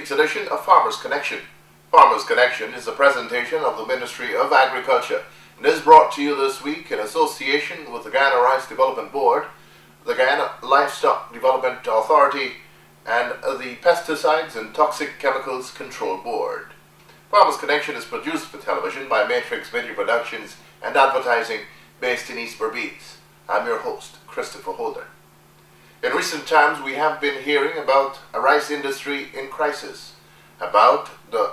week's edition of Farmers Connection. Farmers Connection is a presentation of the Ministry of Agriculture and is brought to you this week in association with the Guyana Rice Development Board, the Guyana Livestock Development Authority, and the Pesticides and Toxic Chemicals Control Board. Farmers Connection is produced for television by Matrix Video Productions and Advertising based in East Berbice. I'm your host, Christopher Holder. In recent times, we have been hearing about a rice industry in crisis, about the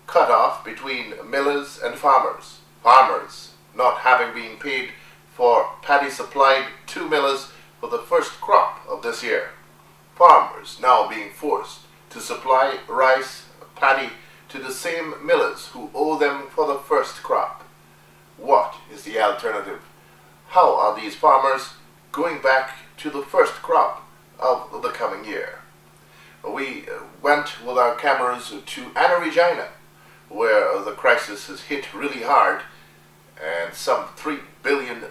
cutoff between millers and farmers. Farmers not having been paid for paddy supplied to millers for the first crop of this year. Farmers now being forced to supply rice, paddy to the same millers who owe them for the first crop. What is the alternative? How are these farmers going back to the first crop of the coming year? We went with our cameras to Anna Regina, where the crisis has hit really hard and some $3 billion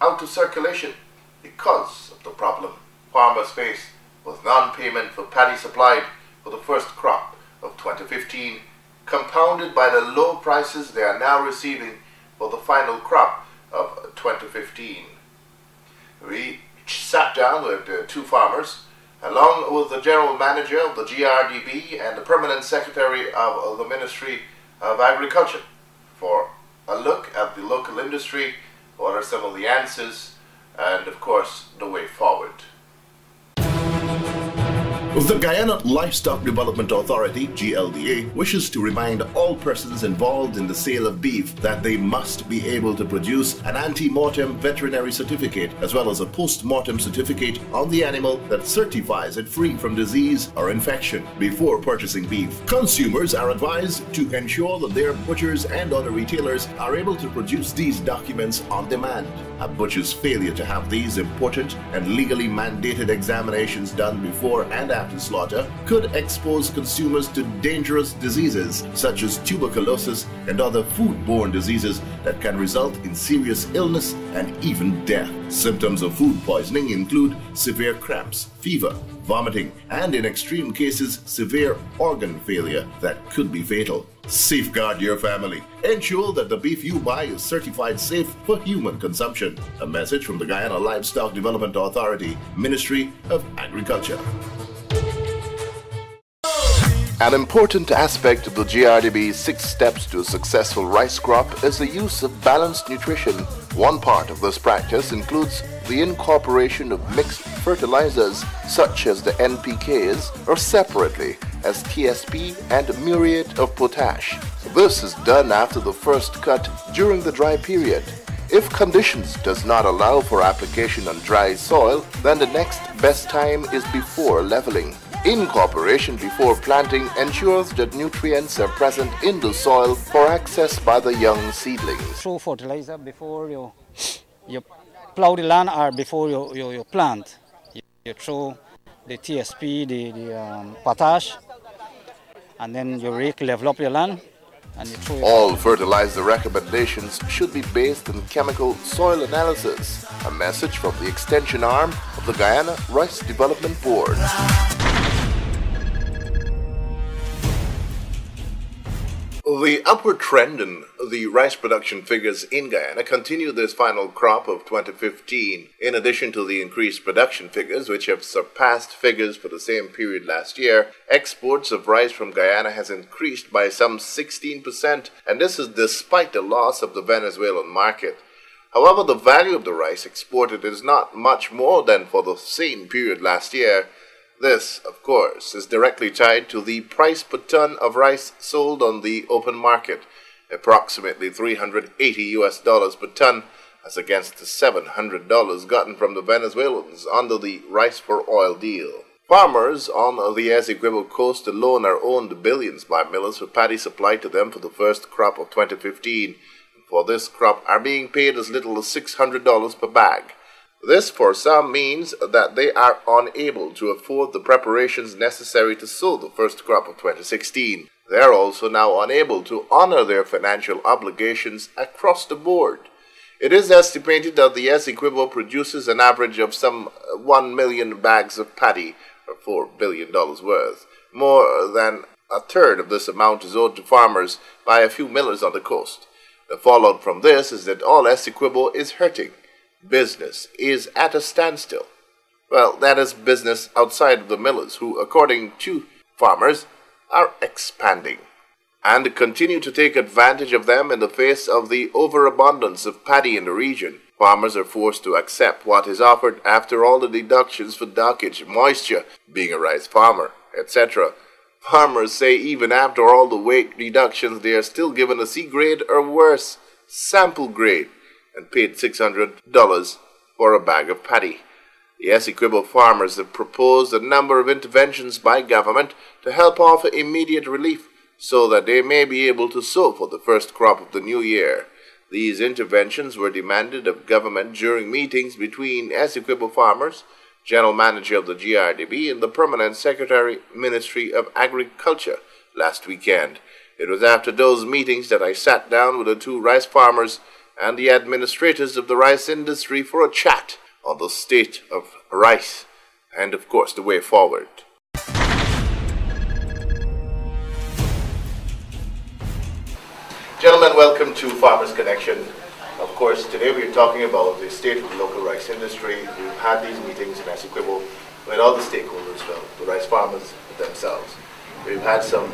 out of circulation because of the problem farmers face with non-payment for paddy supplied for the first crop of 2015, compounded by the low prices they are now receiving for the final crop of 2015. We sat down with two farmers, along with the General Manager of the GRDB and the Permanent Secretary of the Ministry of Agriculture, for a look at the local industry, what are some of the answers, and of course the way forward. The Guyana Livestock Development Authority, GLDA, wishes to remind all persons involved in the sale of beef that they must be able to produce an ante-mortem veterinary certificate as well as a post-mortem certificate on the animal that certifies it free from disease or infection before purchasing beef. Consumers are advised to ensure that their butchers and other retailers are able to produce these documents on demand. A butcher's failure to have these important and legally mandated examinations done before and after slaughter could expose consumers to dangerous diseases such as tuberculosis and other foodborne diseases that can result in serious illness and even death. Symptoms of food poisoning include severe cramps, fever, vomiting, and in extreme cases, severe organ failure that could be fatal. Safeguard your family. Ensure that the beef you buy is certified safe for human consumption. A message from the Guyana Livestock Development Authority, Ministry of Agriculture. An important aspect of the GRDB's 6 steps to a successful rice crop is the use of balanced nutrition. One part of this practice includes the incorporation of mixed fertilizers such as the NPKs or separately as TSP and muriate of potash. This is done after the first cut during the dry period. If conditions does not allow for application on dry soil, then the next best time is before leveling. Incorporation before planting ensures that nutrients are present in the soil for access by the young seedlings. Throw fertilizer before you plow the land or before you plant. You throw the TSP, the potash, and then you level up your land. And you throw all fertilizer recommendations should be based on chemical soil analysis. A message from the extension arm of the Guyana Rice Development Board. The upward trend in the rice production figures in Guyana continued this final crop of 2015. In addition to the increased production figures, which have surpassed figures for the same period last year, exports of rice from Guyana has increased by some 16%, and this is despite the loss of the Venezuelan market. However, the value of the rice exported is not much more than for the same period last year. This, of course, is directly tied to the price per ton of rice sold on the open market, approximately $380 per ton, as against the $700 gotten from the Venezuelans under the rice for oil deal. Farmers on the Essequibo coast alone are owned billions by millers for paddy supplied to them for the first crop of 2015. For this crop are being paid as little as $600 per bag. This for some means that they are unable to afford the preparations necessary to sow the first crop of 2016. They are also now unable to honor their financial obligations across the board. It is estimated that the Essequibo produces an average of some 1 million bags of paddy, or $4 billion worth. More than a third of this amount is owed to farmers by a few millers on the coast. The fallout from this is that all Essequibo is hurting. Business is at a standstill. Well, that is business outside of the millers, who, according to farmers, are expanding and continue to take advantage of them in the face of the overabundance of paddy in the region. Farmers are forced to accept what is offered after all the deductions for dockage, moisture, being a rice farmer, etc. Farmers say even after all the weight reductions, they are still given a C grade or worse sample grade and paid $600 for a bag of paddy. The Essequibo farmers have proposed a number of interventions by government to help offer immediate relief so that they may be able to sow for the first crop of the new year. These interventions were demanded of government during meetings between Essequibo farmers, General Manager of the GRDB, and the Permanent Secretary, Ministry of Agriculture last weekend. It was after those meetings that I sat down with the two rice farmers and the administrators of the rice industry for a chat on the state of rice and, of course, the way forward. Gentlemen, welcome to Farmers Connection. Of course, today we're talking about the state of the local rice industry. We've had these meetings in Essequibo with all the stakeholders, well, the rice farmers themselves. We've had some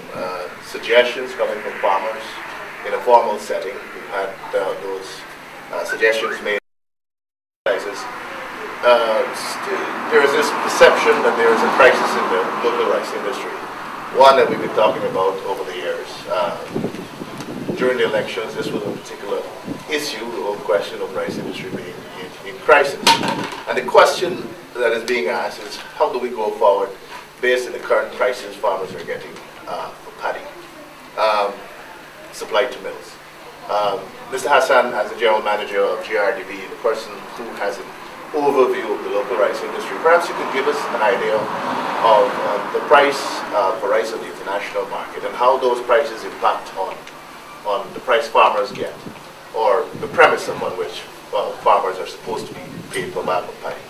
suggestions coming from farmers in a formal setting. We've had those suggestions made. There is this perception that there is a crisis in the local rice industry, one that we've been talking about over the years. During the elections, this was a particular issue, the whole question of rice industry being in crisis. And the question that is being asked is, how do we go forward based on the current prices farmers are getting for paddy, supplied to mills? Mr. Hassan, as the General Manager of GRDB, the person who has an overview of the local rice industry, perhaps you could give us an idea of the price for rice on the international market and how those prices impact on the price farmers get, or the premise upon which farmers are supposed to be paid per bag of paddy.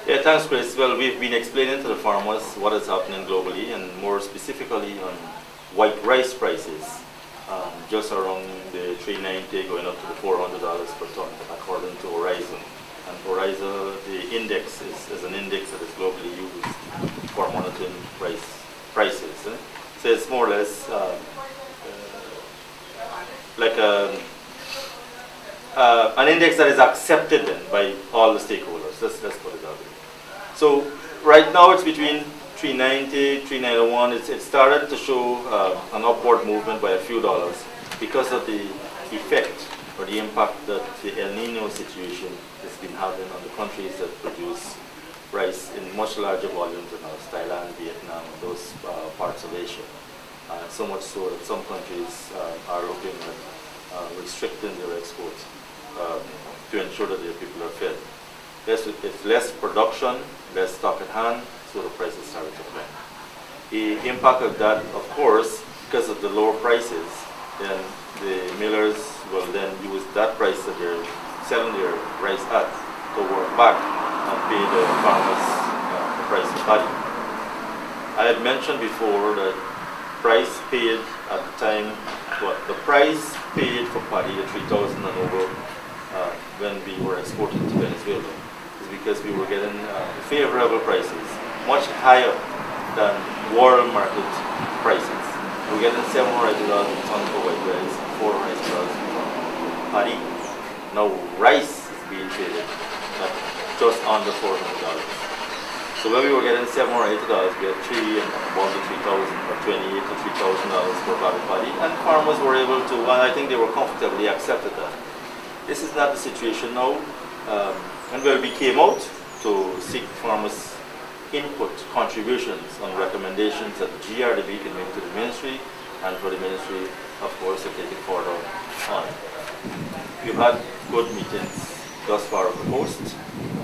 Yeah, thanks, Chris. Well, we've been explaining to the farmers what is happening globally, and more specifically on white rice prices, just around the $390 going up to the $400 per ton, according to Horizon. And Horizon, the index is an index that is globally used for monitoring prices. So it's more or less like an index that is accepted then by all the stakeholders. Let's put it that way. So right now it's between 390, 391. It started to show an upward movement by a few dollars because of the effect or the impact that the El Nino situation has been having on the countries that produce rice in much larger volumes than us, Thailand, Vietnam, those parts of Asia. So much so that some countries are looking at restricting their exports to ensure that their people are fed. It's less production, less stock at hand, so the prices start to climb. The impact of that, of course, because of the lower prices, then the millers will then use that price that they're selling their rice at to work back and pay the farmers the price of paddy. I had mentioned before that price paid at the time, the price paid for paddy, the 3,000 and over, when we were exporting to Venezuela, is because we were getting favorable prices, much higher than world market prices. We're getting $700 a ton for white rice, $400 for paddy. Now rice is being traded at just under $400. So when we were getting $700 or $8, we had about the $3,000 or $28,000 to $3,000 per bag of paddy, and farmers were able to, and I think they were comfortably accepted that. This is not the situation now, and when we came out to seek farmers' input, contributions on recommendations that the GRDB can make to the ministry, and for the ministry, of course, to take it further on. We've had good meetings thus far on the coast,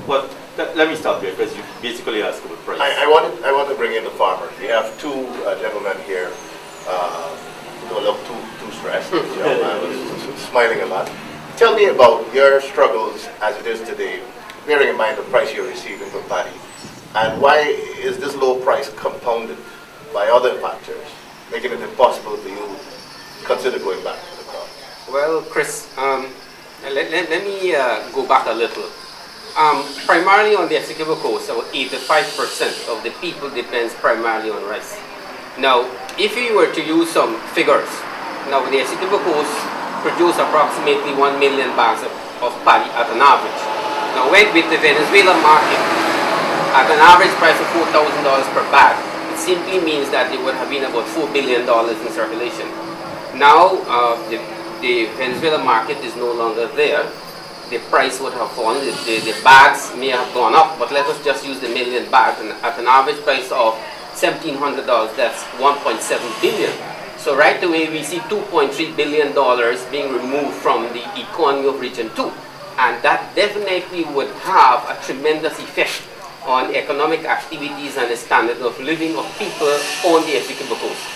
but let me stop here because you basically asked about price. I want to bring in the farmers. We have two gentlemen here who don't look too stressed. I was smiling a lot. Tell me about your struggles as it is today, bearing in mind the price you're receiving for paddy, and why is this low price compounded by other factors, making it impossible for you to consider going back to the crop? Well, Chris, let me go back a little. Primarily on the Essequibo Coast, about 85% of the people depends primarily on rice. Now, if you were to use some figures, now the Essequibo Coast produce approximately 1 million bags of paddy at an average. Now, with the Venezuela market, at an average price of $4,000 per bag, it simply means that there would have been about $4 billion in circulation. Now, the Venezuela market is no longer there. The price would have fallen, the bags may have gone up, but let us just use the million bags, and at an average price of $1,700, that's 1.7 billion. So right away we see $2.3 billion being removed from the economy of Region 2. And that definitely would have a tremendous effect on economic activities and the standard of living of people on the Essequibo Coast.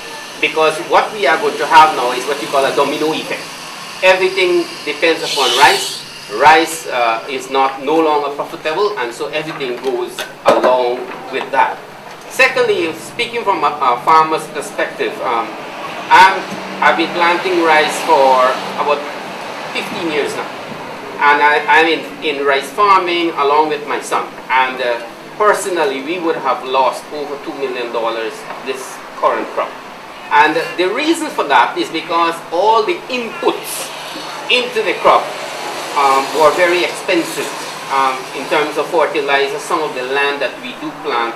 Because what we are going to have now is what you call a domino effect. Everything depends upon rice. Rice is no longer profitable, and so everything goes along with that. Secondly, speaking from a farmer's perspective, I've been planting rice for about 15 years now. And I'm in rice farming along with my son. And personally, we would have lost over $2 million this current crop. And the reason for that is because all the inputs into the crop were very expensive in terms of fertilizer. Some of the land that we do plant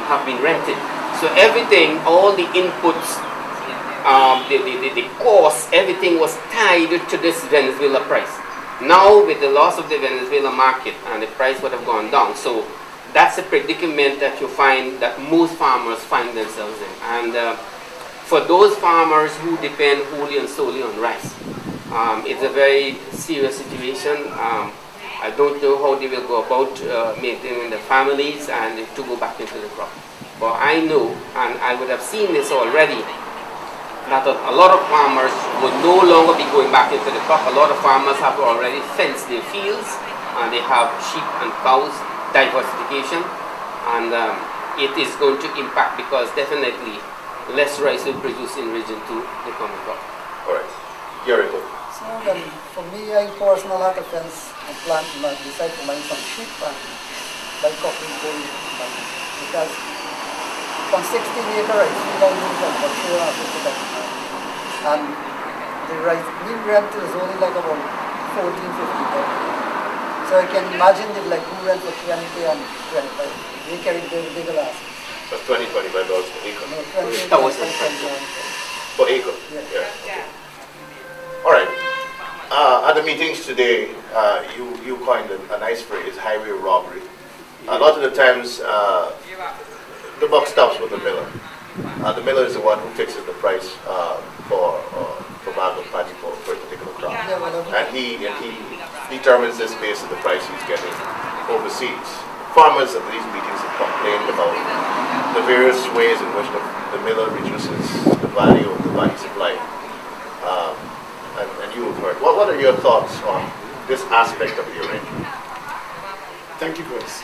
have been rented. So everything, all the inputs, the cost, everything was tied to this Venezuela price. Now with the loss of the Venezuela market, and the price would have gone down. So that's a predicament that you find that most farmers find themselves in. And for those farmers who depend wholly and solely on rice, it's a very serious situation. I don't know how they will go about maintaining their families and to go back into the crop. But I know, and I would have seen this already, that a lot of farmers would no longer be going back into the crop. A lot of farmers have already fenced their fields, and they have sheep and cows, diversification, and it is going to impact because definitely less rice will produce in Region 2 the coming crop. All right. Jericho. So then, for me, I personally had to fence and plant, and I decided to mine some sheep and buy coffee gold, because from 16 acre rice, we don't use about 450. And the rice mean rent is only like about 14, 15. So I can imagine it like who rent for 20 and 25. They carry bigger asses. That's $20, $25 per acre. No, 20, 25. Per acre? Yeah. Okay. All right. At the meetings today, you coined a nice phrase, highway robbery. A lot of the times, the buck stops with the miller. The miller is the one who fixes the price for bag of paddy for a particular crop. And he determines this based on the price he's getting overseas. Farmers at these meetings have complained about the various ways in which the miller reduces the value of the paddy supply. And you have heard. What are your thoughts on this aspect of the arrangement? Thank you, Chris.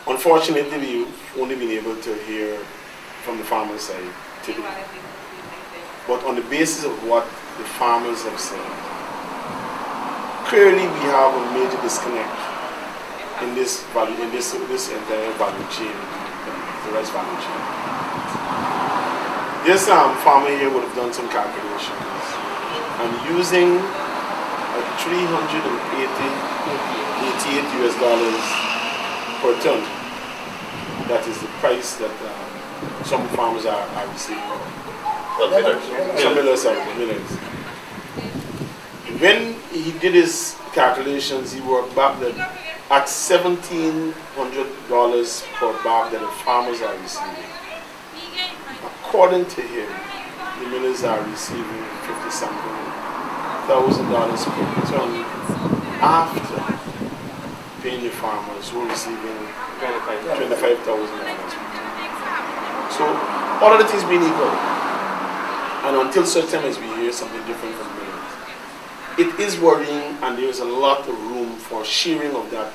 Unfortunately, we've only been able to hear from the farmers' side today. But on the basis of what the farmers have said, clearly we have a major disconnect in this entire value chain, the rice value chain. This farmer here would have done some calculations, and using a $388 per ton, that is the price that some farmers are receiving. Well, millers. Millers. When he did his calculations, he worked back that at $1,700 per bag that the farmers are receiving. According to him, the millers are receiving $50-something thousand per ton after paying the farmers who are receiving $25,000 per ton. So all of it is being equal. And until such time as we hear something different from millers, it is worrying, and there is a lot of room for sharing of that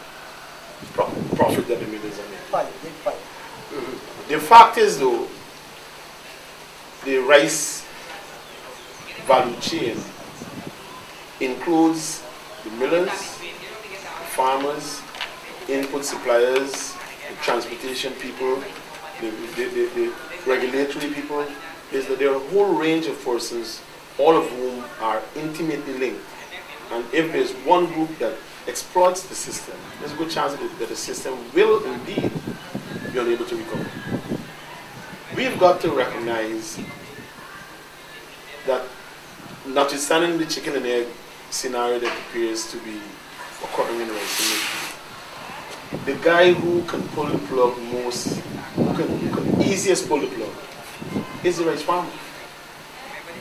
profit that the millers are making. Big fight. The fact is though, the rice value chain includes the millers, the farmers, input suppliers, the transportation people, the regulatory people. There are a whole range of persons, all of whom are intimately linked. And if there's one group that exploits the system, there's a good chance that the system will indeed be unable to recover. We've got to recognize that, notwithstanding the chicken and egg scenario that appears to be occurring in the rice industry, the guy who can pull the plug most, who can easiest pull the plug, is the rice farmer.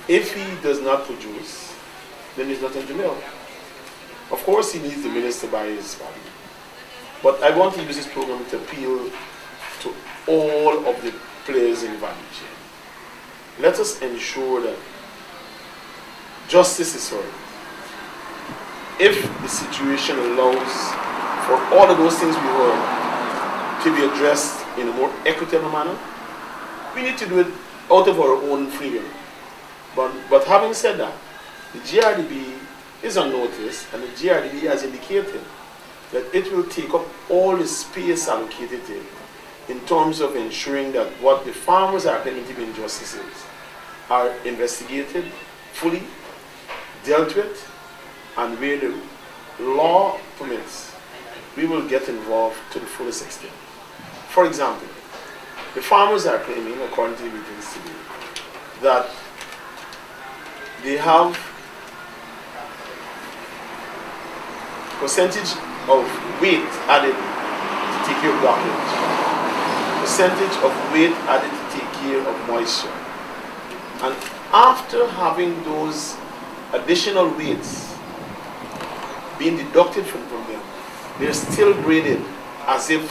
If he does not produce, then he's not in the mill. Of course, he needs the millers to buy his value. But I want to use this program to appeal to all of the players in the value chain. Let us ensure that justice is served. If the situation allows for all of those things we heard to be addressed in a more equitable manner, we need to do it out of our own free will. But having said that, the GRDB is on notice, and the GRDB has indicated that it will take up all the space allocated to it in terms of ensuring that what the farmers are claiming to be injustices are investigated fully, dealt with, and where the law permits, we will get involved to the fullest extent. For example, the farmers are claiming, according to the meetings today, that they have percentage of weight added to take care of blockage, percentage of weight added to take care of moisture. And after having those additional weights being deducted from them, they're still graded as if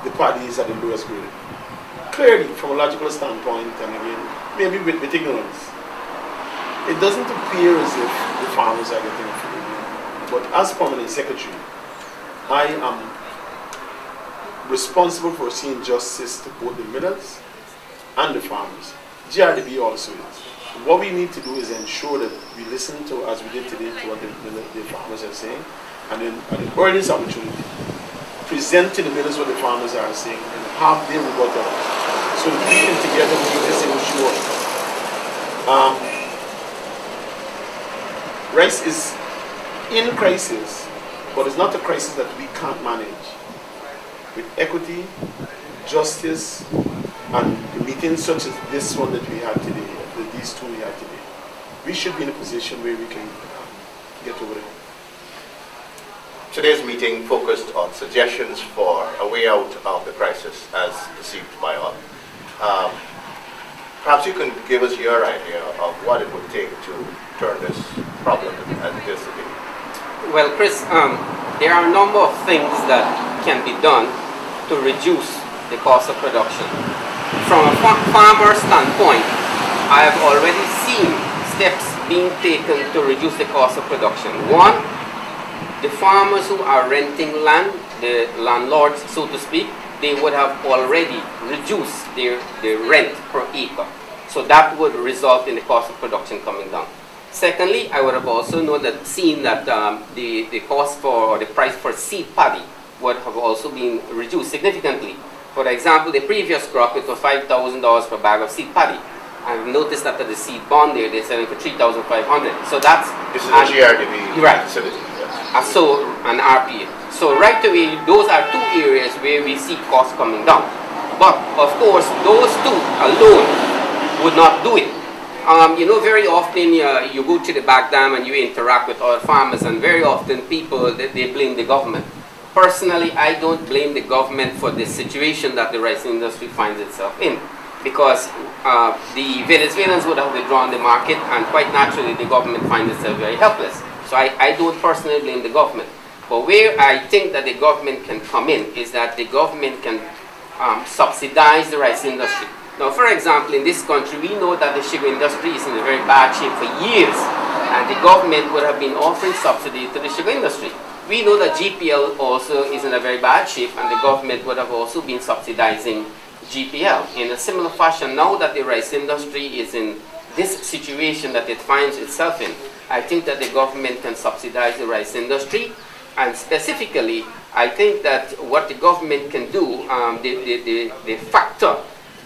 the paddies are the lowest grade. Clearly, from a logical standpoint, and again, maybe with ignorance, it doesn't appear as if the farmers are getting a free meal. But as permanent secretary, I am responsible for seeing justice to both the millers and the farmers. GRDB also is. What we need to do is ensure that we listen to, as we did today, to what the farmers are saying, and then at the earliest opportunity, present to the millers what the farmers are saying and have their rebuttal. So that we can together make this issue. Rice is in crisis, but it's not a crisis that we can't manage. With equity, justice, and meetings such as this one that we had today, these two we have today, we should be in a position where we can get over it. Today's meeting focused on suggestions for a way out of the crisis as perceived by all. Perhaps you can give us your idea of what it would take to turn this problem as it is today. Well, Chris, there are a number of things that can be done to reduce the cost of production. From a farmer standpoint, I have already seen steps being taken to reduce the cost of production. One, the farmers who are renting land, the landlords, so to speak, they would have already reduced their rent per acre. So that would result in the cost of production coming down. Secondly, I would have also seen that the cost for, or the price for seed paddy would have also been reduced significantly. For example, the previous crop, it was $5,000 per bag of seed paddy. I've noticed that at the seed bond there, they're selling for $3,500. So that's... This is a GRDB facility. Yes. So, an RPA. So right away, those are two areas where we see costs coming down. But, of course, those two alone would not do it. You know, very often you go to the back dam and you interact with other farmers, and very often people, they blame the government. Personally, I don't blame the government for the situation that the rice industry finds itself in, because the Venezuelans would have withdrawn the market, and quite naturally the government finds itself very helpless. So I don't personally blame the government. But where I think that the government can come in is that the government can subsidize the rice industry. Now, for example, in this country, we know that the sugar industry is in a very bad shape for years, and the government would have been offering subsidy to the sugar industry. We know that GPL also is in a very bad shape, and the government would have also been subsidizing GPL. In a similar fashion, now that the rice industry is in this situation that it finds itself in, I think that the government can subsidize the rice industry, and specifically, I think that what the government can do, the factor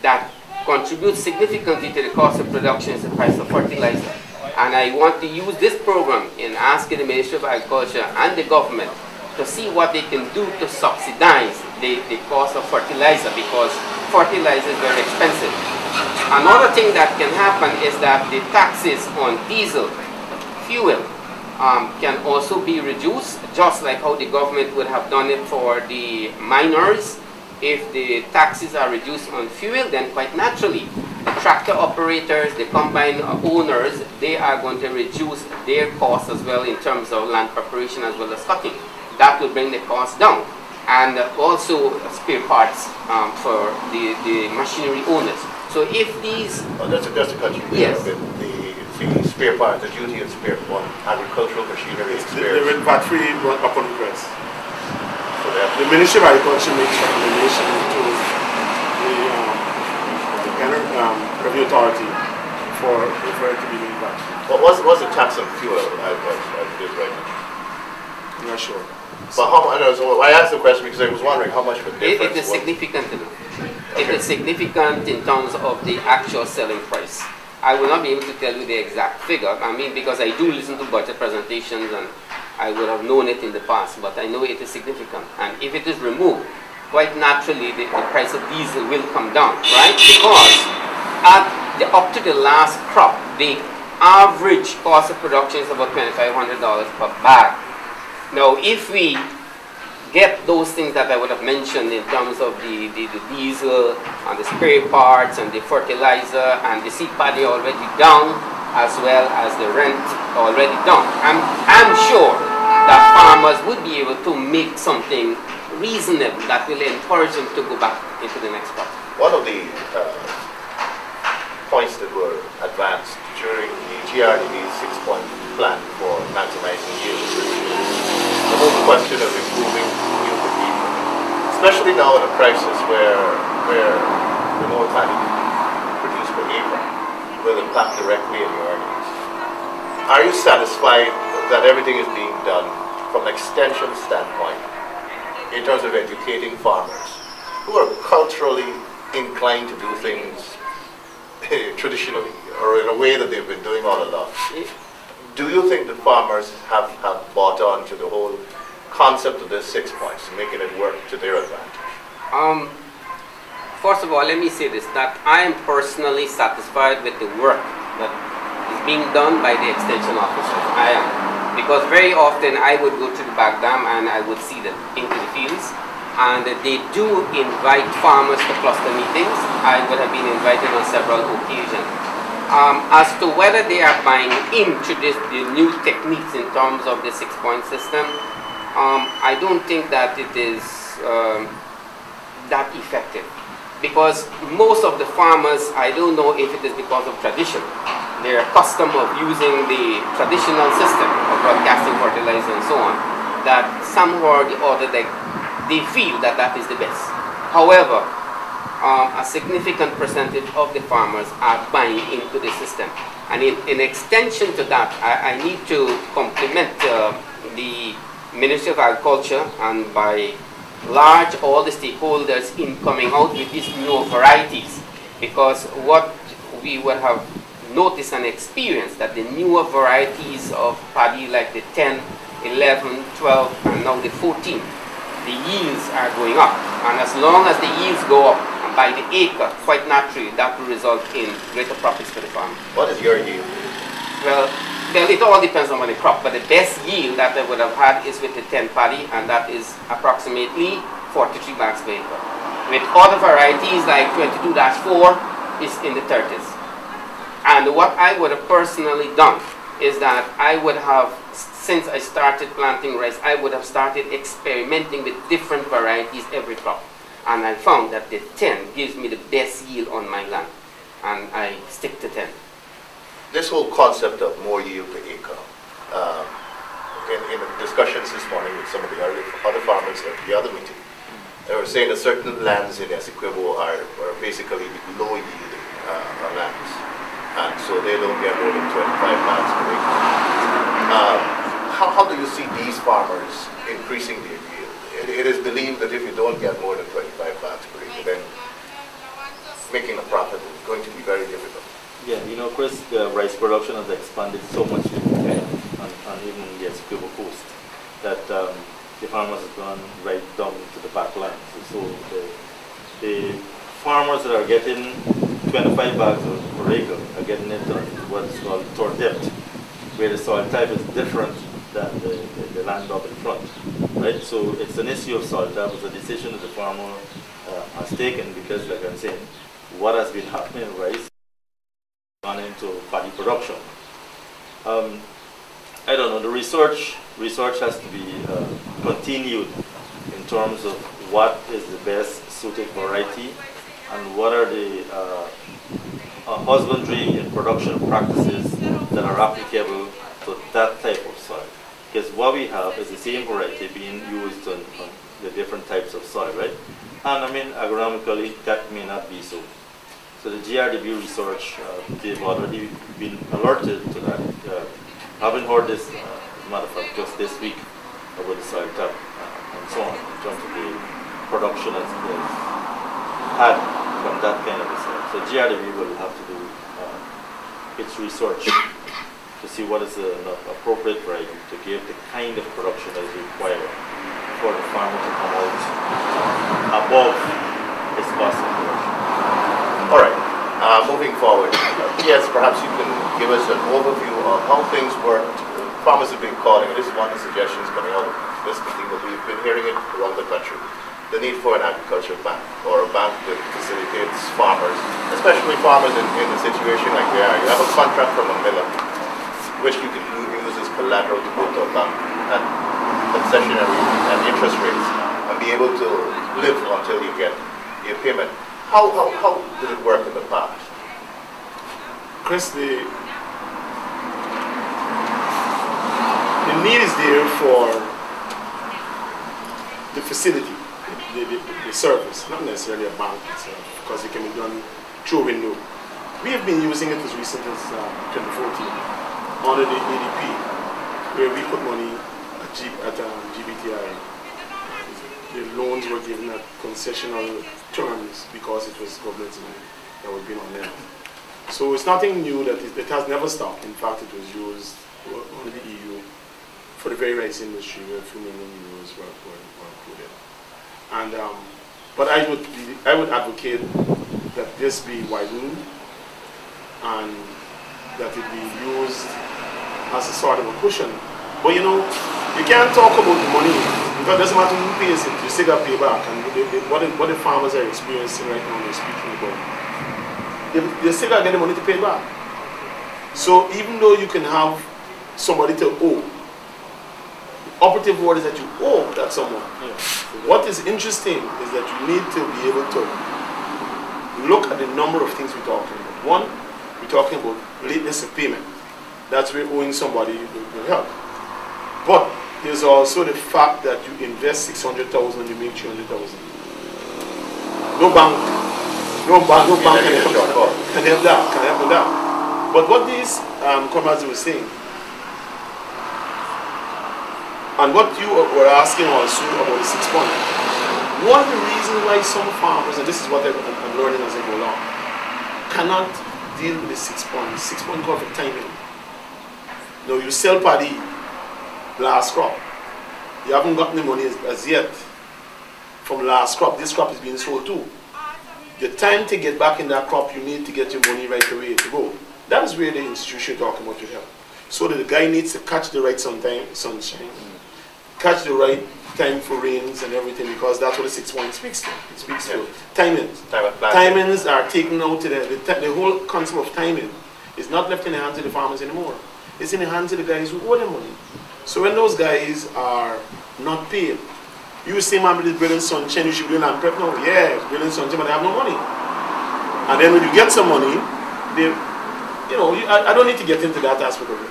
that contributes significantly to the cost of production is the price of fertilizer. And I want to use this program in asking the Ministry of Agriculture and the government to see what they can do to subsidize the cost of fertilizer, because fertilizer is very expensive. Another thing that can happen is that the taxes on diesel fuel can also be reduced, just like how the government would have done it for the miners. If the taxes are reduced on fuel, then quite naturally, the tractor operators, the combine owners, they are going to reduce their costs as well in terms of land preparation as well as cutting. That will bring the cost down. And also spare parts for the machinery owners. So if these... Oh, just to cut you there a bit, the spare part, the duty and spare on agricultural machinery and spares. They went back free upon request. So the Ministry of Agriculture makes recommendation to the Revenue Authority for it to be made back. What was the tax on fuel? I did right now. I'm not sure. But how much? So I asked the question because I was wondering how much of a difference. It is significant enough. Okay. It is significant in terms of the actual selling price. I will not be able to tell you the exact figure. I mean, because I do listen to budget presentations and I would have known it in the past, but I know it is significant. And if it is removed, quite naturally the price of diesel will come down, right? Because up to the last crop, the average cost of production is about $2,500 per bag. Now, if we get those things that I would have mentioned in terms of the diesel and the spare parts and the fertilizer and the seed paddy already down, as well as the rent already down, I'm sure that farmers would be able to make something reasonable that will encourage them to go back into the next crop. One of the points that were advanced during the GRDB 6-point plan for maximizing yield the whole question of improving yield of wheat, especially now in a crisis where the more paddy produced per acre will impact directly on your earnings. Are you satisfied that everything is being done from an extension standpoint in terms of educating farmers who are culturally inclined to do things traditionally or in a way that they've been doing all along? Do you think the farmers have bought on to the whole concept of the 6 points and making it work to their advantage? First of all, let me say this, that I am personally satisfied with the work that is being done by the extension officers. I am. Because very often I would go to the back dam and I would see them into the fields, and they do invite farmers to cluster meetings. I would have been invited on several occasions. As to whether they are buying into the new techniques in terms of the 6-point system, I don't think that it is that effective. Because most of the farmers, I don't know if it is because of tradition. They're accustomed of using the traditional system of broadcasting fertilizer and so on, that somehow or the other they feel that that is the best. However, a significant percentage of the farmers are buying into the system. And in extension to that, I need to compliment the Ministry of Agriculture and by large all the stakeholders in coming out with these new varieties, because what we would have noticed and experienced that the newer varieties of paddy like the 10, 11, 12 and now the 14, the yields are going up, and as long as the yields go up by the acre, quite naturally that will result in greater profits for the farmer. What is your yield? Well, it all depends on the crop, but the best yield that I would have had is with the 10 paddy, and that is approximately 43 bags per acre. With other varieties like 22-4 is in the 30s. And what I would have personally done is that I would have, since I started planting rice, I would have started experimenting with different varieties every crop. And I found that the 10 gives me the best yield on my land, and I stick to 10. This whole concept of more yield per acre, in discussions this morning with some of the other farmers at the other meeting, They were saying that certain lands in Essequibo are basically low yielding lands, and so they don't get more than 25 bags per acre. How do you see these farmers increasing their yield? It is believed that if you don't get more than 25 bags per acre, then making a profit is going to be very difficult. Yeah, you know, Chris, the rice production has expanded so much in Kenya and even the Essequibo coast that the farmers have gone right down to the back lines. So the farmers that are getting 25 bags per acre are getting it on what is called tour depth, where the soil type is different than the land up in front, right? So it's an issue of soil type. It's a decision that the farmer has taken because, like I'm saying, what has been happening in rice gone into paddy production. I don't know, the research has to be continued in terms of what is the best suited variety and what are the husbandry and production practices that are applicable to that type of soil. Because what we have is the same variety being used on the different types of soil, right? And I mean, agronomically, that may not be so. So the GRW research, they've already been alerted to that. Haven't heard this, as a matter of fact, just this week about the soil type and so on, in terms of the production that's had from that kind of a soil. So GRW will have to do its research to see what is an appropriate variety to give the kind of production that is required for the farmer to come out above his cost of production. All right, moving forward, yes, perhaps you can give us an overview of how things work. Farmers have been calling, this is one of the suggestions coming out of this meeting, but we've been hearing it around the country, the need for an agricultural bank, or a bank that facilitates farmers, especially farmers in a situation like they are. You have a contract from a miller, which you can use as collateral to go to a bank at concessionary and interest rates, and be able to live until you get your payment. How did it work in the past? Chris, the need is there for the facility, the service, not necessarily a bank itself, because it can be done through a window. We have been using it as recent as 2014 under the ADP, where we put money at GBTI. The loans were given at concessional terms because it was government money that was being on them. So it's nothing new, that it has never stopped. In fact, it was used under the EU for the very rice industry, where a few million euros were included. And but I would advocate that this be widened and that it be used as a sort of a cushion. But you know, you can't talk about the money, because it doesn't matter who pays it, you still got to pay back. And what the farmers are experiencing right now, they're speaking about, they still got to get the money to pay back. So even though you can have somebody to owe, the operative word is that you owe that someone. Yeah. What is interesting is that you need to be able to look at the number of things we're talking about. One, we're talking about lateness of payment. That's where owing somebody will help. But there's also the fact that you invest 600,000 and you make 300,000. No bank can help that. But what these comrades were saying, and what you were asking also about the 6 points, one of the reasons why some farmers, and this is what I'm learning as I go along, cannot deal with the 6 points. 6 points call for timing. Now you sell paddy last crop. You haven't gotten the money as yet from last crop. This crop is being sold too. The time to get back in that crop, you need to get your money right away to go. That is where the institution you're talking about will help. So that the guy needs to catch the right sunshine, catch the right time for rains and everything, because that's what the 6 points speaks to. It speaks to timings. Timings are taken out to the whole concept of timing is not left in the hands of the farmers anymore. It's in the hands of the guys who owe them money. So when those guys are not paid, you say, man, with this brilliant sunshine, you should be land prep now. Yeah, it's brilliant sunshine, but they have no money. And then when you get some money, I don't need to get into that aspect of it.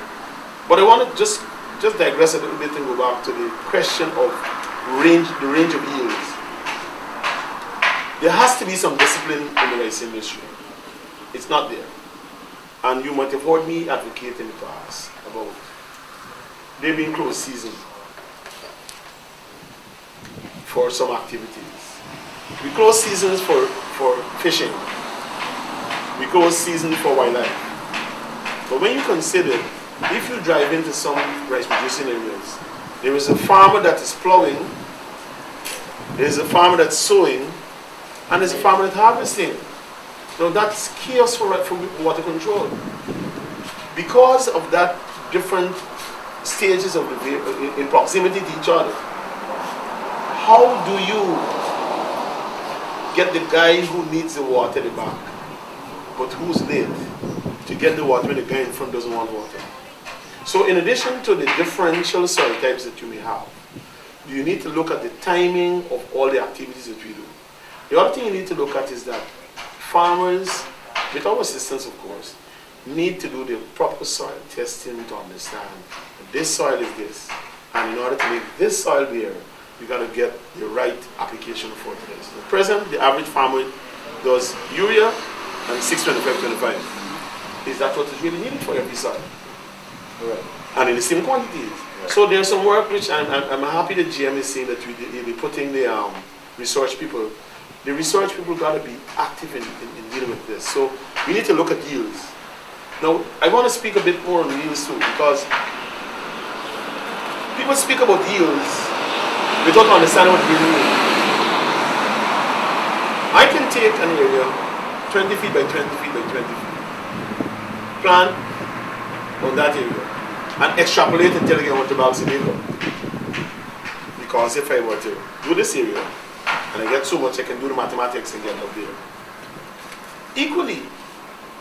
But I want to just digress a little bit and go back to the question of the range of yields. There has to be some discipline in the rice industry. It's not there. And you might have heard me advocate in the past about there being closed season for some activities. We close seasons for fishing. We close season for wildlife. But when you consider, if you drive into some rice producing areas, there is a farmer that is plowing, there is a farmer that's sowing, and there's a farmer that's harvesting. Now that's chaos for water control. Because of that different stages of the in proximity to each other, how do you get the guy who needs the water at the back, but who's late to get the water when the guy in front doesn't want water? So in addition to the differential soil types that you may have, you need to look at the timing of all the activities that we do. The other thing you need to look at is that farmers, with our assistance of course, need to do the proper soil testing to understand that this soil is this, and in order to make this soil bare, you got to get the right application of fertilizer. At present, the average farmer does urea and 625-25. Is that what is really needed for every soil? Right. And in the same quantities. Right. So there's some work which I'm happy that GM is saying that we'll be putting the research people. The research people got to be active in dealing with this. So we need to look at yields. Now, I want to speak a bit more on yields too, because people speak about yields without understanding what it really means. I can take an area 20 feet by 20 feet by 20 feet, plant on that area, and extrapolate until I get 100 bags an acre. Because if I were to do this area, and I get so much, I can do the mathematics and get up there. Equally,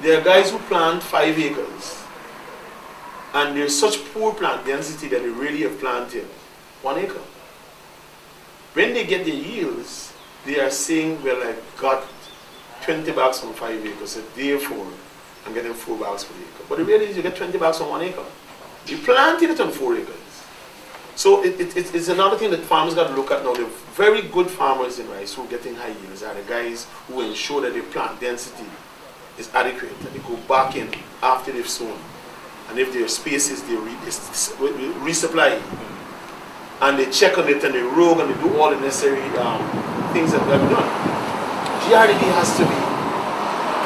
there are guys who plant 5 acres, and there's such poor plant density that they really have planted 1 acre. When they get their yields, they are saying, well, I got 20 bags from 5 acres, so therefore I'm getting 4 bags per acre. But the reality is you get 20 bags from 1 acre. You planted it on 4 acres. So it's another thing that farmers got to look at now. The very good farmers in rice who are getting high yields are the guys who ensure that their plant density is adequate, and they go back in after they've sown. And if their spaces, they resupply. And they check on it and they rogue and they do all the necessary things that have been done. GRDB has to be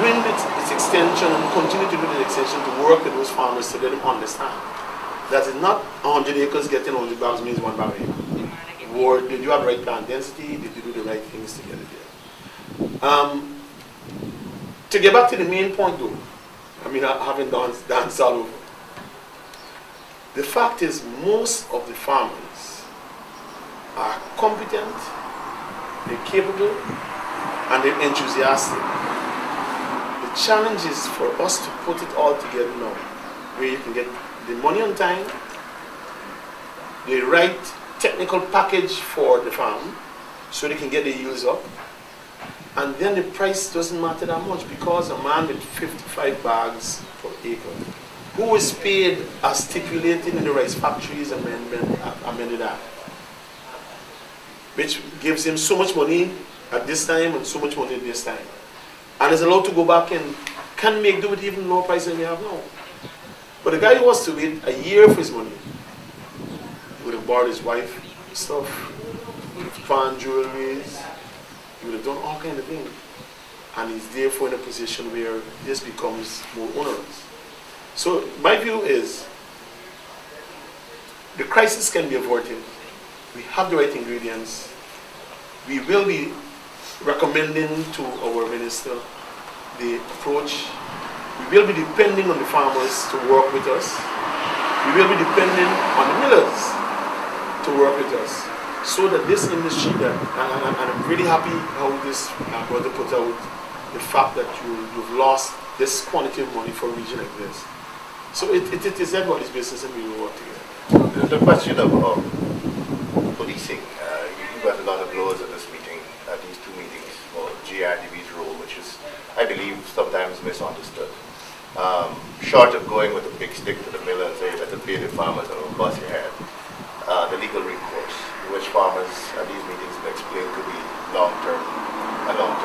doing its extension and continue to do the extension to work with those farmers to let them understand that it's not 100 acres getting 100 bags means 1 bag an acre. Or did you have the right plant density? Did you do the right things to get it there? To get back to the main point though, I mean, I haven't danced all over. The fact is most of the farmers are competent, they're capable, and they're enthusiastic. The challenge is for us to put it all together now, where you can get the money on time, the right technical package for the farm, so they can get the yields up, and then the price doesn't matter that much, because a man with 55 bags per acre, who is paid as stipulated in the Rice Factories Amended Act, which gives him so much money at this time and so much money at this time, and is allowed to go back and can make do with even lower price than we have now. But the guy who wants to wait a year for his money, he would have borrowed his wife stuff, he would have pawned jewelries, he would have done all kinds of things. And he's therefore in a position where this becomes more onerous. So my view is, the crisis can be avoided. We have the right ingredients. We will be recommending to our minister the approach. We will be depending on the farmers to work with us. We will be depending on the millers to work with us, so that this industry, and I'm really happy how this brother put out the fact that you've lost this quantity of money for a region like this. So it is everybody's business, and we will work together. The question of policing, you got a lot of blows at this meeting, at these 2 meetings, for GRDB's role, which is, I believe, sometimes misunderstood. Short of going with a big stick to the mill and say, let it pay the farmers and we'll bust your head, the legal recourse, which farmers at these meetings have explained to be long-term a long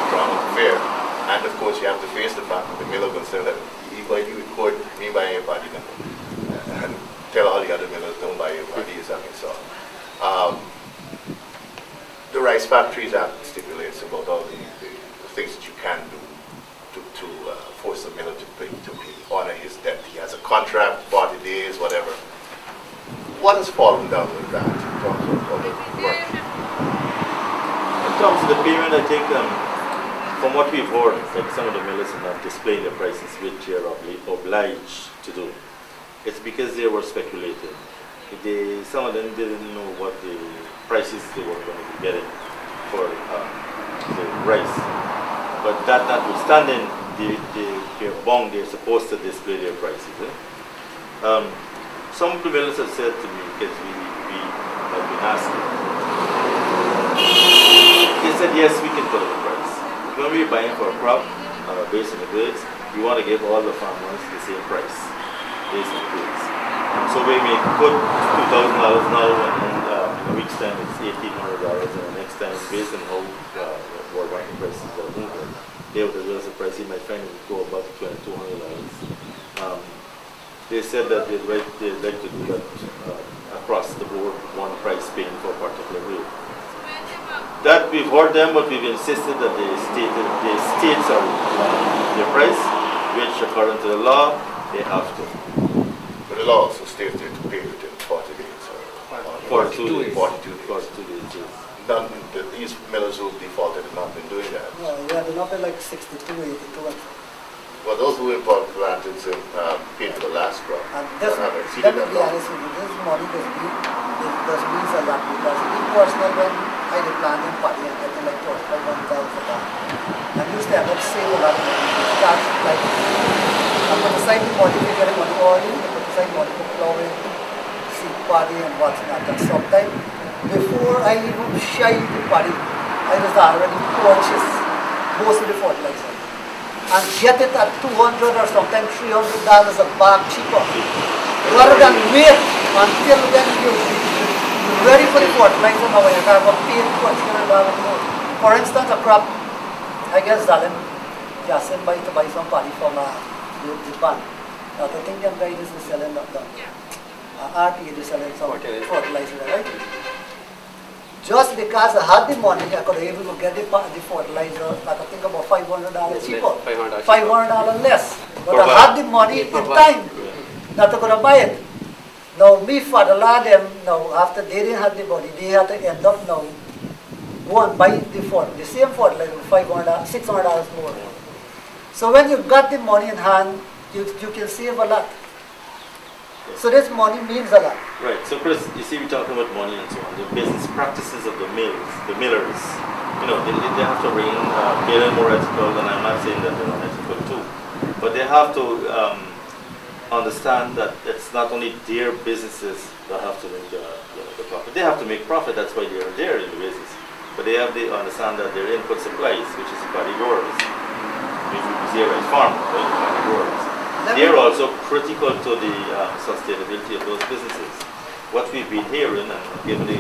drawn affair. And of course, you have to face the fact that the miller will say that he going to record me buying your body and tell all the other millers don't buy your body or something. So, the Rice Factories Act stipulates about all the things that you can do to force a miller to honor his debt. He has a contract, 40 days, whatever. What has fallen down with that in terms of other work? In terms of the payment, I think from what we've heard, like some of the millers are not displaying their prices, which they are obliged to do. It's because they were speculating. Some of them didn't know what the prices they were going to be getting for the rice. But that notwithstanding, they're supposed to display their prices. Some of the millers have said to me, because we have been asking, they said, yes, we can put up a price. When we're buying for a crop based on the goods, we want to give all the farmers the same price based on the goods. So we may put $2,000 now, and then in a week's time it's $1,800, and the next time, based on how world market prices are moving, they would adjust the price. You might find it would go above $200. They said that they'd like to do that across the board, one price paying for a particular grade. That we've heard them, but we've insisted that the states are their price, which according to the law, they have to. But the law also states they have to pay within 40 days. Or 42 days. 42 days. 42 days, yes. These millers who defaulted have not been doing that. No, yeah, they're not like 62, 82. Well, those who import plantains paid for the last crop. And this, let me be honest with you, this money does mean a lot, because me personally, when I did planting party and getting like $500 for that, I used to have to save a lot of money. That's like, I put aside the money for getting money oil, I put aside money for plowing, seed party and what's not. And sometimes, before I even shied the party, I was already purchased most of the fertilizer. And get it at $200 or sometimes $300 a bag cheaper. Rather than wait until when you're ready for the fertilizer now, you have a paid $200 For instance, a crop, I guess Zalim Jason to buy some paddy from the bank. Now the thing them guys is selling the RPA is selling some fertilizer, right? Just because I had the money, I could be able to get the fertilizer, I could think about $500 cheaper, $500 less. But I had the money in time that I could buy it. Now, me father them, now after they didn't have the money, they had to end up now, go and buy the same fertilizer for $500, $600 more. So when you got the money in hand, you can save a lot. So this money means a lot. Right. So Chris, you see, we're talking about money and so on. The business practices of the millers, you know, they have to bring in more ethical, and I'm not saying that they're not ethical too, but they have to understand that it's not only their businesses that have to make the profit. They have to make profit. That's why they're there in the business. But they have to understand that their input supplies, which is the paddy growers, which is zero farm, right? Paddy growers. They're also critical to the sustainability of those businesses. What we've been hearing, and given the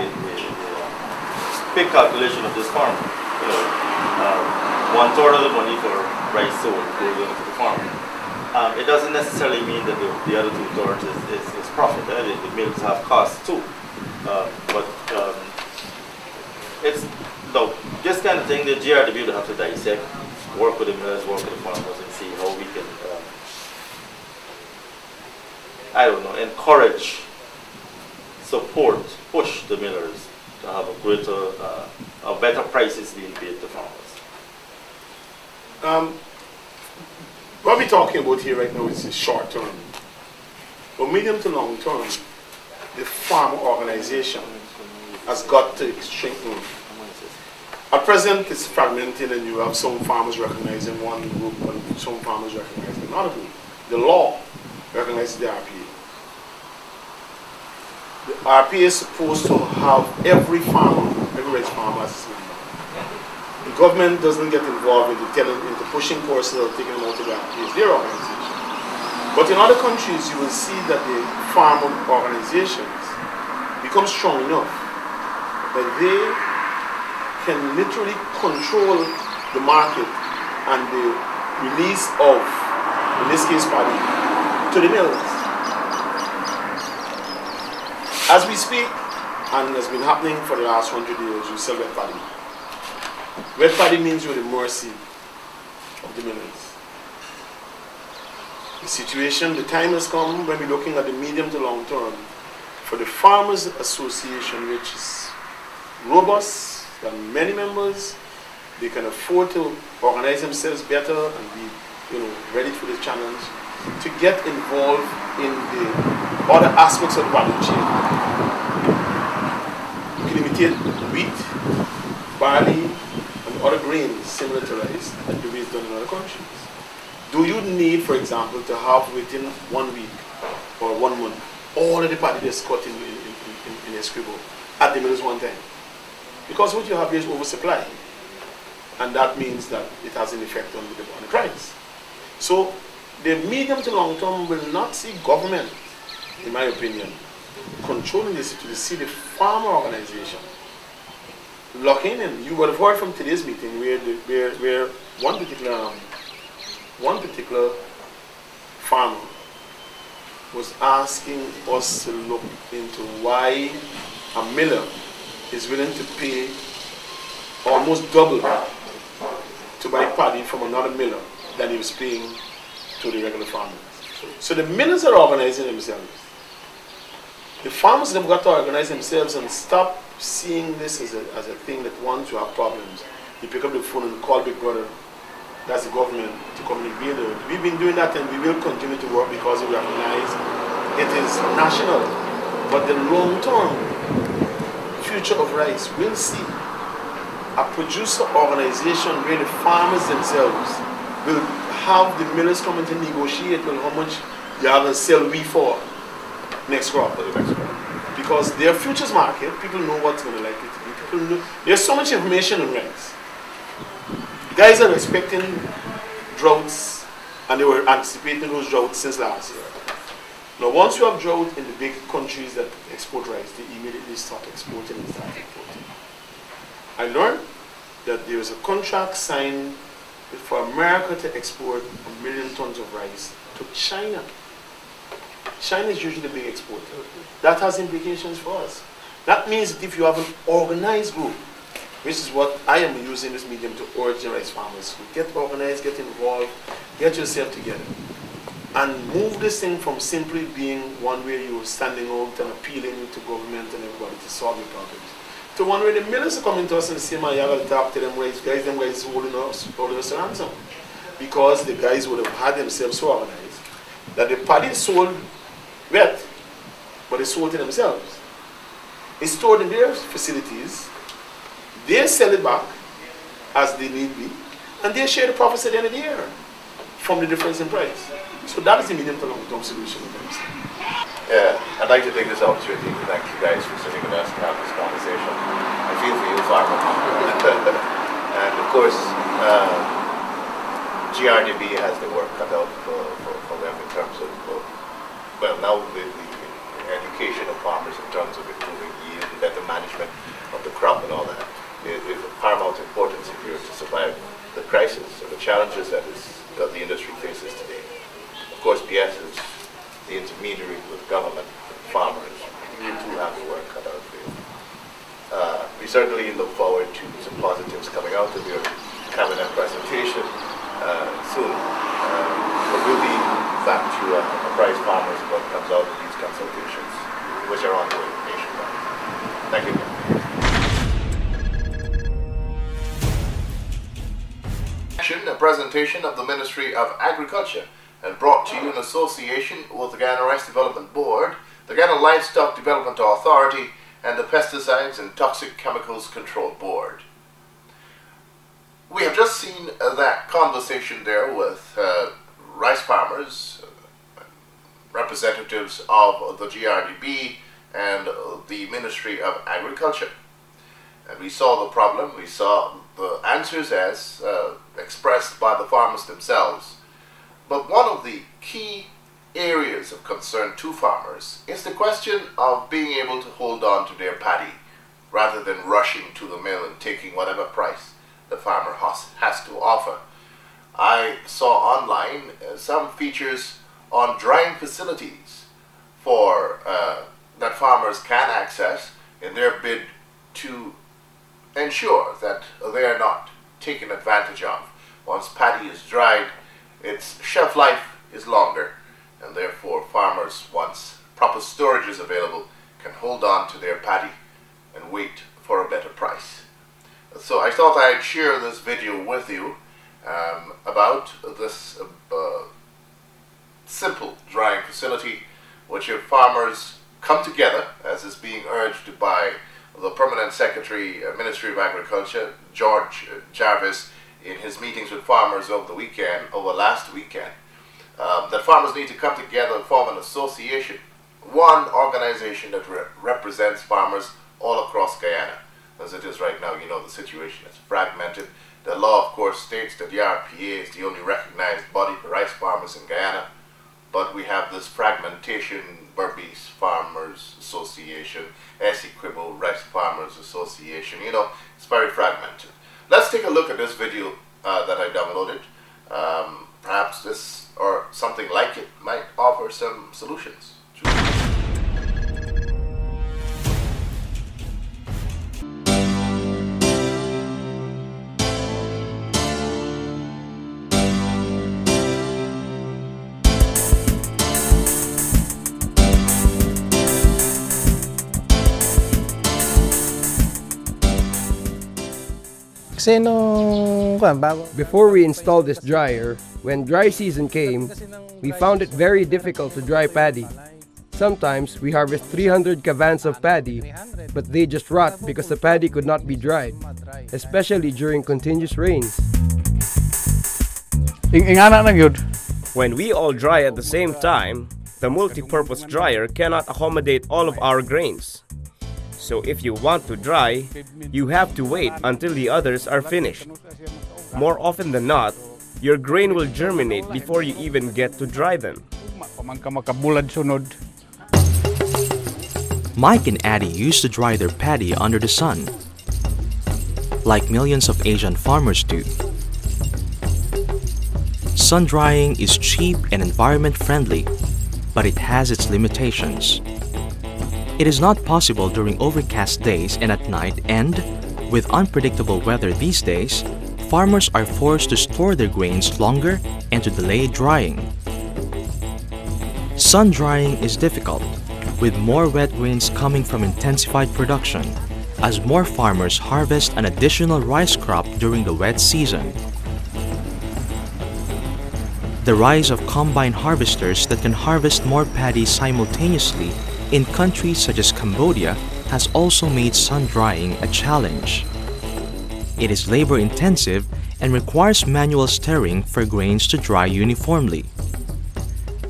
big calculation of this farm, you know, 1/3 of the money for rice sold goes into the farm. It doesn't necessarily mean that the other 2/3 is profit. The mills have costs too, but it's this kind of thing. The GRW will have to dissect, work with the millers, work with the farmers, and see how we can. I don't know, encourage, support, push the millers to have a greater, better prices being paid to farmers. What we're talking about here right now is short term. But medium to long term, the farm organization has got to strengthen. At present, it's fragmented, and you have some farmers recognizing one group and some farmers recognizing another group. The law recognizes the RPA. The RPA is supposed to have every farmer, every rice farmer as its member. The government doesn't get involved into pushing courses or taking them out of the RPA. It's their organization. But in other countries, you will see that the farm organizations become strong enough that they can literally control the market and the release of, in this case, paddy, to the mills. As we speak, and has been happening for the last 100 years, you sell wet paddy. Wet paddy means you're at the mercy of the millers. The situation, the time has come when we're looking at the medium to long term for the Farmers Association, which is robust, there are many members, they can afford to organize themselves better and be, ready for the challenge, to get involved in the other aspects of the value chain. You can imitate wheat, barley, and other grains similar to rice that the way it's done in other countries. Do you need, for example, to have within 1 week or 1 month all of the paddy that's cut in a scribble at the mills one time? Because what you have here is oversupply, and that means that it has an effect on the price. So the medium to long term will not see government, in my opinion, controlling this. To see the farmer organization locking in. You would have heard from today's meeting where one particular farmer was asking us to look into why a miller is willing to pay almost double to buy paddy from another miller than he was paying to the regular farmers. So the millers are organizing themselves. The farmers have got to organize themselves and stop seeing this as a thing that once you have problems, you pick up the phone and call Big Brother, that's the government, to come and intervene. We've been doing that and we will continue to work because we recognize it is national. But the long-term future of rice will see a producer organization where the farmers themselves will have the millers coming to negotiate on how much they are going to sell wheat for next crop. Because their futures market, people know what's going to likely to be. People know, there's so much information on rice. Guys are expecting droughts, and they were anticipating those droughts since last year. Now, once you have drought in the big countries that export rice, they immediately start exporting and start importing. I learned that there is a contract signed for America to export 1 million tons of rice to China. China is usually the big exporter. That has implications for us. That means that if you have an organized group, which is what I am using this medium to urge the rice farmers, to get organized, get involved, get yourself together, and move this thing from simply being one where you're standing out and appealing to government and everybody to solve your problems, to one where the millers are coming to us and say, man, you got to talk to them guys holding us to ransom. Because the guys would have had themselves so organized that the paddy is sold wet, but they sold to themselves. It's stored in their facilities, they sell it back as they need be, and they share the profits at the end of the year from the difference in price. So that is the medium to long term solution. Yeah, I'd like to take this opportunity to thank you guys for sitting with us to have this conversation. I feel for you, farmer. And of course, GRDB has the work cut out for them in terms of, well, now with the education of farmers in terms of improving yield, better management of the crop and all that. It is of paramount importance if you're to survive the crisis and the challenges that the industry faces today. Of course, PS is the intermediary with government and farmers. You too have the work cut out for you. We certainly look forward to some positives coming out of your cabinet presentation soon. But we'll be back to apprise farmers of what comes out of these consultations, which are ongoing nationwide. Thank you. A presentation of the Ministry of Agriculture and brought to you in association with the Ghana Rice Development Board, the Ghana Livestock Development Authority, and the Pesticides and Toxic Chemicals Control Board. We have just seen that conversation there with rice farmers, representatives of the GRDB and the Ministry of Agriculture. And we saw the problem, we saw the answers as expressed by the farmers themselves. But one of the key areas of concern to farmers is the question of being able to hold on to their paddy rather than rushing to the mill and taking whatever price the farmer has to offer. I saw online some features on drying facilities for that farmers can access in their bid to ensure that they are not taken advantage of. Once paddy is dried, its shelf life is longer, and therefore farmers, once proper storage is available, can hold on to their paddy and wait for a better price. So I thought I'd share this video with you about this simple drying facility, which if farmers come together, as is being urged by the Permanent Secretary, Ministry of Agriculture, George Jarvis, in his meetings with farmers over last weekend, that farmers need to come together and form an association, one organization that represents farmers all across Guyana. As it is right now, you know, the situation is fragmented. The law, of course, states that the RPA is the only recognized body for rice farmers in Guyana, but we have this fragmentation: Berbice Farmers Association, Essequibo Rice Farmers Association. You know, it's very fragmented. Let's take a look at this video that I downloaded. Perhaps this or something like it might offer some solutions. Before we installed this dryer, when dry season came, we found it very difficult to dry paddy. Sometimes we harvest 300 cavans of paddy, but they just rot because the paddy could not be dried, especially during continuous rains. When we all dry at the same time, the multi-purpose dryer cannot accommodate all of our grains. So if you want to dry, you have to wait until the others are finished. More often than not, your grain will germinate before you even get to dry them. Mike and Addie used to dry their paddy under the sun, like millions of Asian farmers do. Sun drying is cheap and environment friendly, but it has its limitations. It is not possible during overcast days and at night, and with unpredictable weather these days, farmers are forced to store their grains longer and to delay drying. Sun drying is difficult, with more wet grains coming from intensified production, as more farmers harvest an additional rice crop during the wet season. The rise of combine harvesters that can harvest more paddy simultaneously in countries such as Cambodia has also made sun drying a challenge. It is labor-intensive and requires manual stirring for grains to dry uniformly.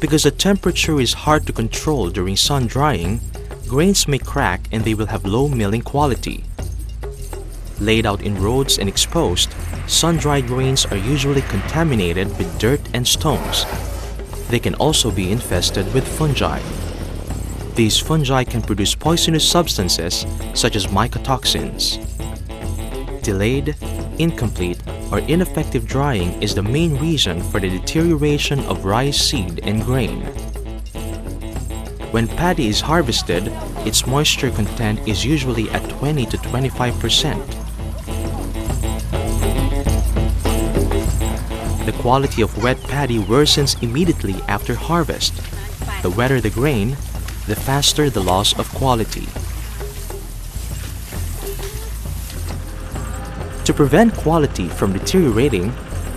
Because the temperature is hard to control during sun drying, grains may crack and they will have low milling quality. Laid out in roads and exposed, sun-dried grains are usually contaminated with dirt and stones. They can also be infested with fungi. These fungi can produce poisonous substances such as mycotoxins. Delayed, incomplete, or ineffective drying is the main reason for the deterioration of rice seed and grain. When paddy is harvested, its moisture content is usually at 20 to 25%. The quality of wet paddy worsens immediately after harvest. The wetter the grain, the faster the loss of quality. To prevent quality from deteriorating,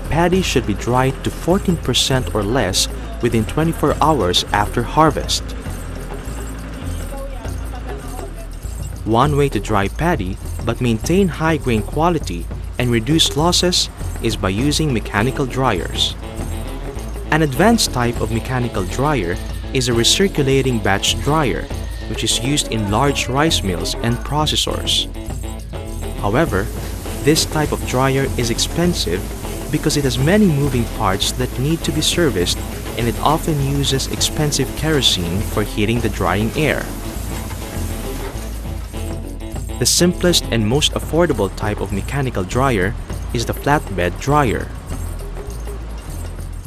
paddy should be dried to 14% or less within 24 hours after harvest. One way to dry paddy but maintain high grain quality and reduce losses is by using mechanical dryers. An advanced type of mechanical dryer is a recirculating batch dryer, which is used in large rice mills and processors. However, this type of dryer is expensive because it has many moving parts that need to be serviced, and it often uses expensive kerosene for heating the drying air. The simplest and most affordable type of mechanical dryer is the flatbed dryer.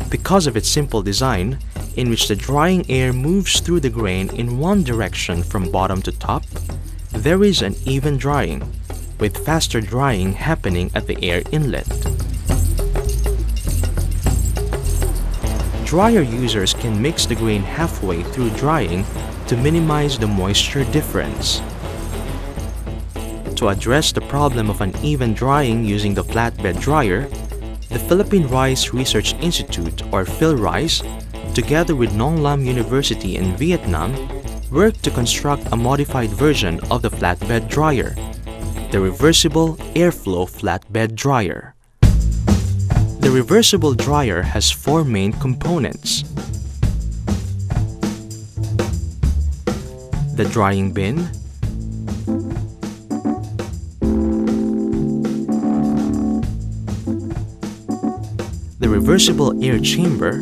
Because of its simple design, in which the drying air moves through the grain in one direction from bottom to top, there is an even drying, with faster drying happening at the air inlet. Dryer users can mix the grain halfway through drying to minimize the moisture difference. To address the problem of uneven drying using the flatbed dryer, the Philippine Rice Research Institute, or PhilRice, together with Nong Lam University in Vietnam, worked to construct a modified version of the flatbed dryer, the reversible airflow flatbed dryer. The reversible dryer has four main components: the drying bin, the reversible air chamber,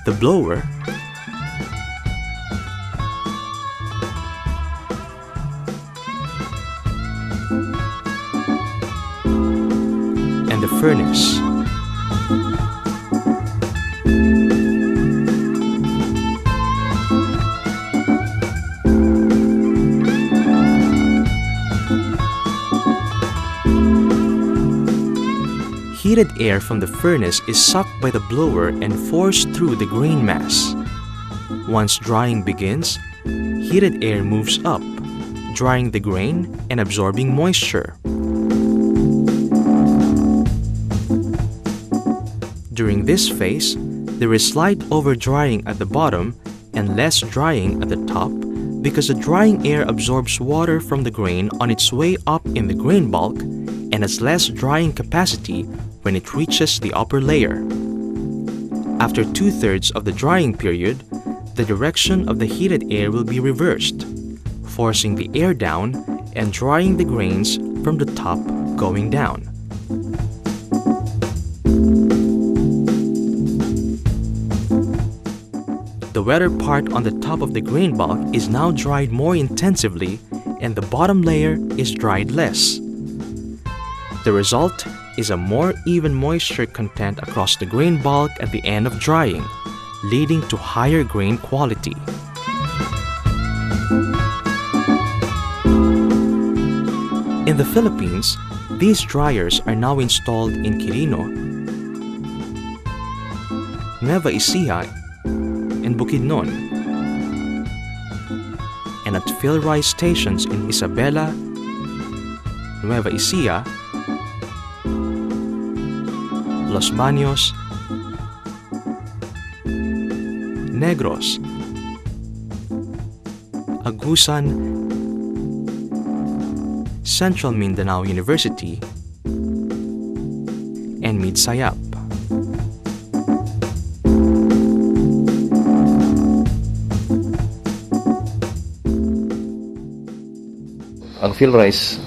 the blower, and the furnace. Heated air from the furnace is sucked by the blower and forced through the grain mass. Once drying begins, heated air moves up, drying the grain and absorbing moisture. During this phase, there is slight overdrying at the bottom and less drying at the top because the drying air absorbs water from the grain on its way up in the grain bulk and has less drying capacity when it reaches the upper layer. After 2/3 of the drying period, the direction of the heated air will be reversed, forcing the air down and drying the grains from the top going down. The wetter part on the top of the grain bulk is now dried more intensively and the bottom layer is dried less. The result is a more even moisture content across the grain bulk at the end of drying, leading to higher grain quality. In the Philippines, these dryers are now installed in Quirino, Nueva Ecija, and Bukidnon, and at PhilRice stations in Isabela, Nueva Ecija, Los Baños, Negros, Agusan, Central Mindanao University, and Midsayap. Ang PhilRice,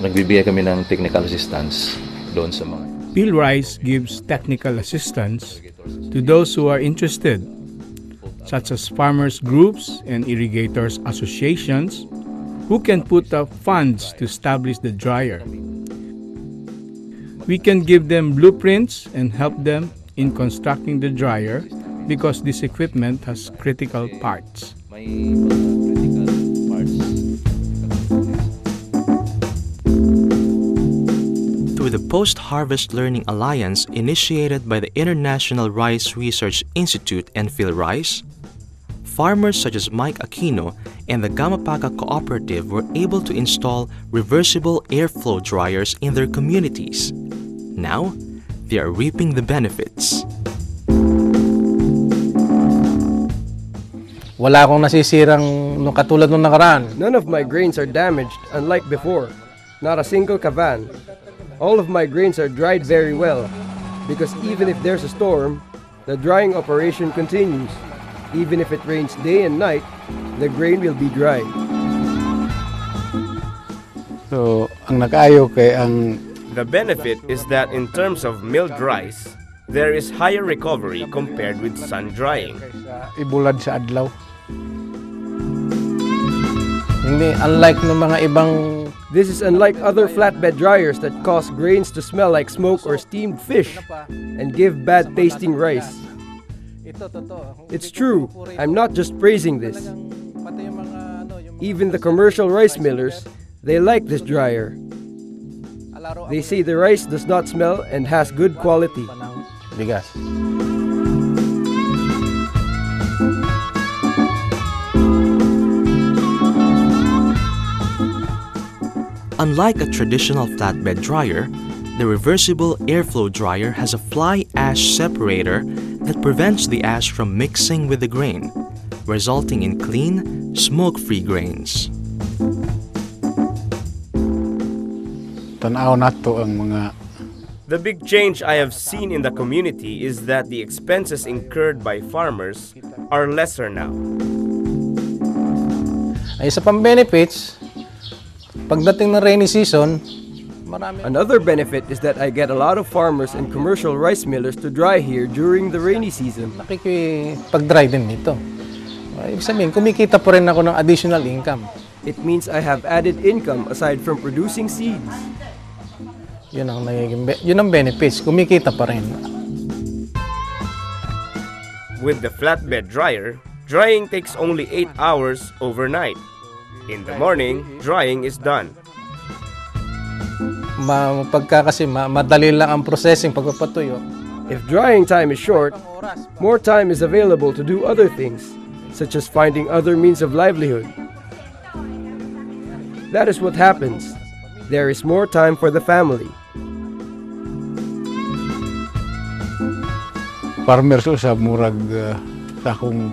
nagbibigay kami ng technical assistance doon sa mga. PhilRice gives technical assistance to those who are interested, such as farmers groups and irrigators associations who can put up funds to establish the dryer. We can give them blueprints and help them in constructing the dryer because this equipment has critical parts. Through the Post-Harvest Learning Alliance initiated by the International Rice Research Institute and PhilRice, farmers such as Mike Aquino and the Gamapaka Cooperative were able to install reversible airflow dryers in their communities. Now, they are reaping the benefits. Wala akong nasisirang nung katulad nung nakaraan. None of my grains are damaged, unlike before. Not a single kavan. All of my grains are dried very well, because even if there's a storm, the drying operation continues. Even if it rains day and night, the grain will be dry. So, ang nag-ayo kay ang The benefit is that in terms of milled rice, there is higher recovery compared with sun drying. Ibulad sa adlaw. Hindi, unlike ng mga ibang... This is unlike other flatbed dryers that cause grains to smell like smoke or steamed fish and give bad tasting rice. It's true, I'm not just praising this. Even the commercial rice millers, they like this dryer. They say the rice does not smell and has good quality. Bigas. Unlike a traditional flatbed dryer, the reversible airflow dryer has a fly ash separator that prevents the ash from mixing with the grain, resulting in clean, smoke-free grains. Tanaw nato ang mga... The big change I have seen in the community is that the expenses incurred by farmers are lesser now. Ay sa pang-benefits, pagdating ng rainy season, another benefit is that I get a lot of farmers and commercial rice millers to dry here during the rainy season. Nakikipag-dry din dito. Ibig sabihin, kumikita pa rin ako ng additional income. It means I have added income aside from producing seeds. Yun ang benefits, kumikita pa rin. With the flatbed dryer, drying takes only 8 hours overnight. In the morning, drying is done. Madali lang ang processing pagpapatuyo. If drying time is short, more time is available to do other things, such as finding other means of livelihood. That is what happens. There is more time for the family. Farmers sa murag takong.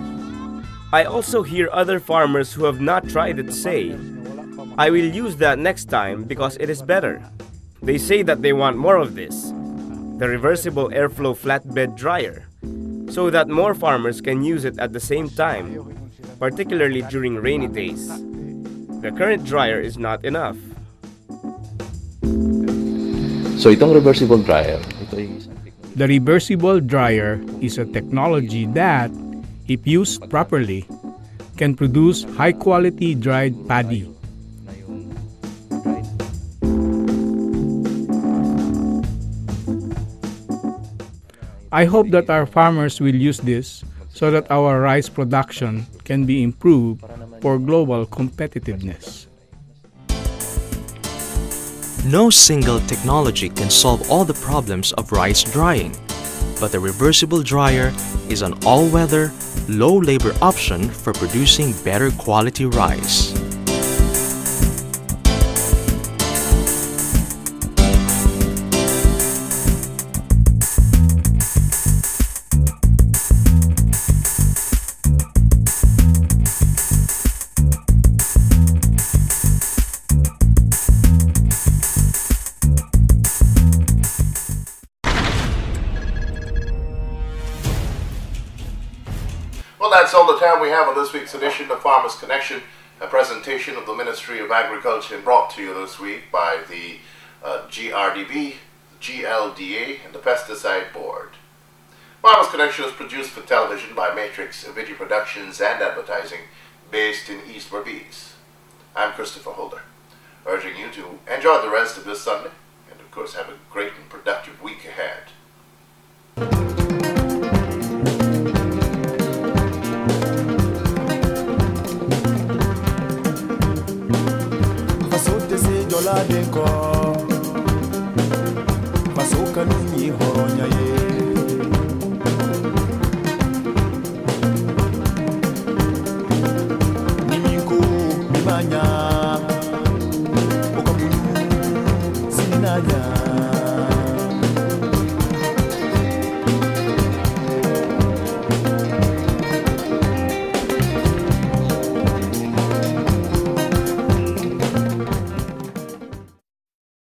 I also hear other farmers who have not tried it say, I will use that next time because it is better. They say that they want more of this, the reversible airflow flatbed dryer, so that more farmers can use it at the same time, particularly during rainy days. The current dryer is not enough. So itong reversible dryer, The reversible dryer is a technology that, if used properly, can produce high-quality dried paddy. I hope that our farmers will use this so that our rice production can be improved for global competitiveness. No single technology can solve all the problems of rice drying, but the reversible dryer is an all-weather, low-labor option for producing better quality rice. Well, that's all the time we have on this week's edition of Farmers Connection, a presentation of the Ministry of Agriculture and brought to you this week by the GRDB, GLDA, and the Pesticide Board. Farmers Connection is produced for television by Matrix Video Productions and Advertising, based in East Berbice. I'm Christopher Holder, urging you to enjoy the rest of this Sunday, and of course have a great and productive week ahead. Deko Masuka nini horonya ye